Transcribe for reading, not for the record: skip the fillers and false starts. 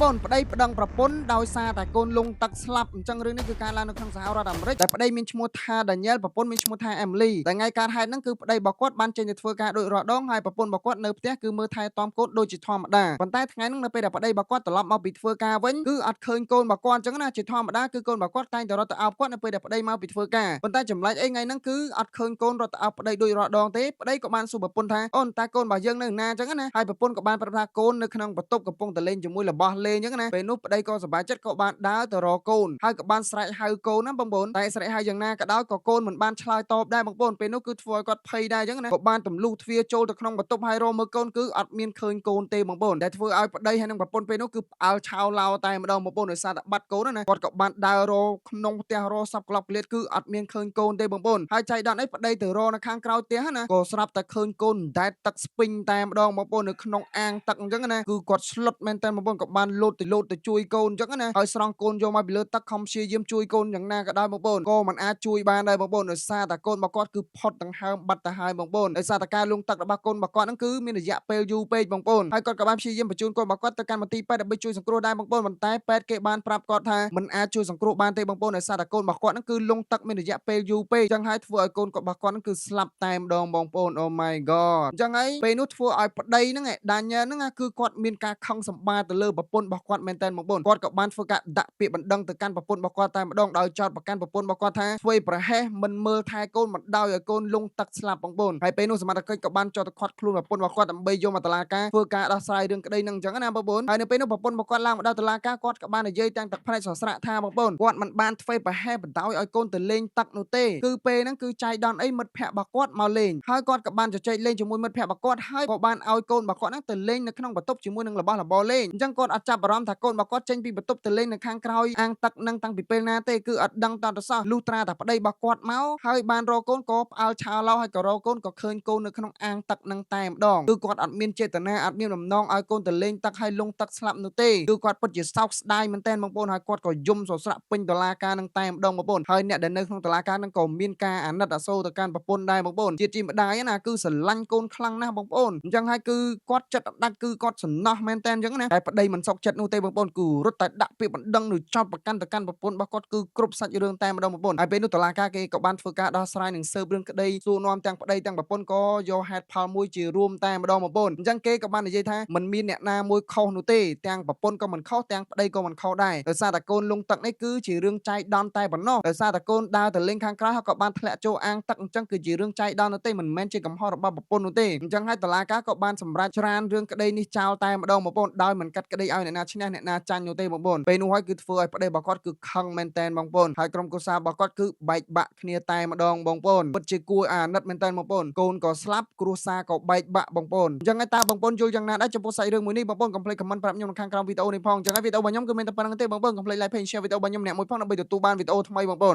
ប្អូនប្តីប្តឹងប្រពន្ធដោយសារតែកូនលងទឹកស្លាប់អញ្ចឹងរឿងនេះគឺការឡើងនៅក្នុងសហរដ្ឋអាមេរិកតែប្តីមានឈ្មោះថា Daniel ប្រពន្ធមានឈ្មោះថា Emily តែថ្ងៃកើតហេតុហ្នឹងគឺប្តីរបស់គាត់បានចេញទៅធ្វើការដូចរាល់ដងហើយប្រពន្ធរបស់គាត់នៅផ្ទះគឺមើលថែទាំកូនដូចជាធម្មតាប៉ុន្តែថ្ងៃហ្នឹងនៅពេលដែលប្តីរបស់គាត់ត្រឡប់មកពីធ្វើការវិញគឺអត់ឃើញកូនរបស់គាត់អញ្ចឹងណាជាធម្មតាគឺកូនរបស់គាត់តែងតែរត់ទៅអោបគាត់នៅពេលដែលប្តីមកពីធ្វើការប៉ុន្តែចម្លែកអីថ្ងៃហ្នឹងគឺអត់ឃើញកូនរត់ទៅអោបប្តីដូចរាល់ដងទេប្តីក៏បានសួរប្រពន្ធថាអូនតើកូនរបស់យើងនៅណាអញ្ចឹងណាហើយប្រពន្ធក៏បានប្រាប់ថាកូននៅក្នុងបន្ទប់កំពុងតែលេងជាមួយរបស់លេងអញ្ចឹងណាពេលនោះប្តីក៏សប្បាយចិត្តក៏បានដើរទៅរកកូនហើយក៏បានស្រែកហៅកូនណាបងប្អូនតែស្រែកហៅយ៉ាងណាក៏ដោយក៏កូនមិនបានឆ្លើយតបដែរបងប្អូនពេលនោះគឺធ្វើឲ្យគាត់ភ័យដែរអញ្ចឹងណាក៏បានទម្លុះទ្វារចូលទៅក្នុងបន្ទប់ហើយរកមើលកូនគឺអត់មានឃើញកូនទេបងប្អូនដែលធ្វើឲ្យប្តីហើយនឹងប្រពន្ធពេលនោះគឺផ្អើលឆោឡោតែម្ដងបងប្អូនដោយសារតែបាត់កូនណាគាត់ក៏បានដើររកក្នុងផ្ទះរកសពក្លប់ក្លៀតគឺអត់មានឃើញកូនទេបងប្អូនហើយចៃដន្យអីប្តីទៅរកនៅខាងក្រោយផ្ទះណាក៏ស្រាប់តែឃើញកូនដែលទឹកស្ពីងតែម្ដងបងប្អូននៅក្នុងអាងទឹកអញ្ចឹងណាគឺគាត់ស្លុតមែនតើបងប្អូនក៏បានលោតទៅជួយកូនអញ្ចឹងណាហើយស្រង់កូនយកមកពីលើទឹកខំព្យាយាមជួយកូនយ៉ាងណាក៏ដោយបងប្អូនក៏មិនអាចជួយបានដែរបងប្អូនដោយសារតែកូនរបស់គាត់គឺផុតដង្ហើមបាត់ទៅហើយបងប្អូនដោយសារតែការលង់ទឹករបស់កូនរបស់គាត់ហ្នឹងគឺមានរយៈពេលយូរពេកបងប្អូនហើយគាត់ក៏បានព្យាយាមបញ្ជូនកូនរបស់គាត់ទៅកាន់មន្ទីរពេទ្យដើម្បីជួយសង្គ្រោះដែរបងប្អូនប៉ុន្តែពេទ្យគេបានប្រាប់គាត់ថាមិនអាចជួយសង្គ្រោះបានទេបងប្អូនដោយសារតែកូនរបស់គាត់ហ្នឹងគឺលង់ទឹកមានរយៈពេលយូរពេកអញ្ចឹងហើយធ្វើឲ្យកូនរបស់គាត់ហ្នឹងគឺស្លាប់តែម្ដងបងប្អូន Oh my god អញ្ចឹងហើយពេលនោះធ្វើឲ្យប្តីហ្នឹងដាញ៉ែលហ្នឹងគឺគាត់មានការខឹងសម្បាទៅលើប្រពន្ធរបស់គាត់មែនតើបងប្អូនគាត់ក៏បានធ្វើការដាក់ពាក្យបណ្ដឹងទៅកាន់ប្រពន្ធរបស់គាត់តែម្ដងដោយចោទប្រកាន់ប្រពន្ធរបស់គាត់ថាធ្វើប្រហែសមិនមើលថែកូនមិនដោយឲ្យកូនលង់ទឹកស្លាប់បងប្អូនហើយពេលនោះសមត្ថកិច្ចក៏បានចោទទៅខាត់ខ្លួនប្រពន្ធរបស់គាត់ដើម្បីយកមកតុលាការធ្វើការដោះស្រាយរឿងក្តីហ្នឹងអញ្ចឹងណាបងប្អូនហើយនៅពេលនោះប្រពន្ធរបស់គាត់ឡើងមកដល់តុលាការគាត់ក៏បាននិយាយទាំងទឹកភ្នែកស្រស្រាក់ថាបងប្អូនគាត់មិនបានធ្វើប្រហែសបណ្ដោយឲ្យកូនទៅលេងទឹកនោះទេគឺពេលហ្នឹងគឺចៃដន្យអីមិត្តភក្តិរបស់គាត់មកលេងហើយគាត់ក៏បានជជែកលេងជាមួយមិត្តភក្តិរបស់គាត់ហើយក៏បានឲ្យកូនរបស់គាត់ហ្នឹងទៅលេងនៅក្នុងបន្ទប់ជាមួយនឹងរបស់របរលេងអញ្ចឹងគាត់អត់ចាប់អារម្មណ៍ថាកូនរបស់គាត់ចេញពីបន្ទប់ទៅលេងនៅខាងក្រោយអាងទឹកហ្នឹងតាំងពីពេលណាទេគឺអត់ដឹងតទៅសោះលុះត្រាតែប្តីរបស់គាត់មកហើយបានរកកូនក៏ផ្អើលឆោឡោហើយក៏រកកូនក៏ឃើញកូននៅក្នុងអាងទឹកហ្នឹងតែម្ដងគឺគាត់អត់មានចេតនាអត់មានបំណងឲ្យកូនទៅលេងទឹកហើយលង់ទឹកស្លាប់នោះទេគឺគាត់ពិតជាសោកស្ដាយមែនតើបងប្អូនហើយគាត់ក៏យំសស្រាក់ពេញតុលាការហ្នឹងតែម្ដងបងប្អូនហើយអ្នកដែលនៅក្នុងតុលាការហ្នឹងក៏មានការអាណិតអាសូរទៅកាន់ប្រពន្ធដែរបងប្អូនជាម្ដាយណាគឺស្រឡាញ់កូនខ្លាំងណាស់បងប្អូនអញ្ចឹងហើយគឺគាត់ចិត្តអត់ដាច់គឺគាត់សំណោះមែនតើអញ្ចឹងណាតែប្តីមិនសុខចិត្តនោះទេបងប្អូនគឺរត់តែដាក់ពាក្យបណ្ដឹងឬចោទប្រកាន់ទៅកាន់ប្រពន្ធរបស់គាត់គឺគ្រប់សាច់រឿងតែម្ដងបងប្អូនហើយពេលនោះតុលាការគេក៏បានធ្វើការដោះស្រាយនឹងស៊ើបរឿងក្តីសួរនាំទាំងប្តីទាំងប្រពន្ធក៏យកហេតុផលមួយជារួមតែម្ដងបងប្អូនអញ្ចឹងគេក៏បាននិយាយថាមិនមានអ្នកណាមួយខុសនោះទេទាំងប្រពន្ធក៏មិនខុសទាំងប្តីក៏មិនខុសដែរដោយសារតែកូនលង់ទឹកនេះគឺជារឿងចៃដន្យតែប៉ុណ្ណោះដោយសារតែកូនដើរទៅលេងខាងក្រៅហើយក៏បានធ្លាក់ចូលអាងទឹកអញ្ចឹងគឺជារឿងចៃដន្យនោះទេមិនមែនជាកំហុសរបស់ប្រពន្ធនោះទេអញ្ចឹងហើយតុលាការក៏បានសម្រេចច្រានរឿងក្តីនេះចោលតែម្ដងបងប្អូនដោយមិនកាត់ក្តីឲ្យអ្នកណាឈ្នះអ្នកណាចាញ់នោះទេបងប្អូនពេលនោះហើយគឺធ្វើឲ្យប្តីរបស់គាត់គឺខឹងមែនតែនបងប្អូនហើយក្រុមគ្រួសាររបស់គាត់គឺបែកបាក់គ្នាតែម្ដងបងប្អូនពិតជាគួរអាណិតមែនតែនបងប្អូនកូនក៏ស្លាប់គ្រួសារក៏បែកបាក់បងប្អូនអញ្ចឹងហើយតើបងប្អូនយល់យ៉ាងណាដែរចំពោះសាច់រឿងមួយនេះបងប្អូនកុំភ្លេច comment ប្រាប់ខ្ញុំនៅខាងក្រោមវីដេអូនេះផងអញ្ចឹងហើយវីដេអូរបស់ខ្ញុំគឺមានតែប៉ុណ្្នឹងទេបងប្អូនកុំភ្លេច like page share វីដេអូរបស់ខ្ញុំអ្នកមួយផងដើម្បីទទួលបានវីដេអូថ្មីបងប្អូន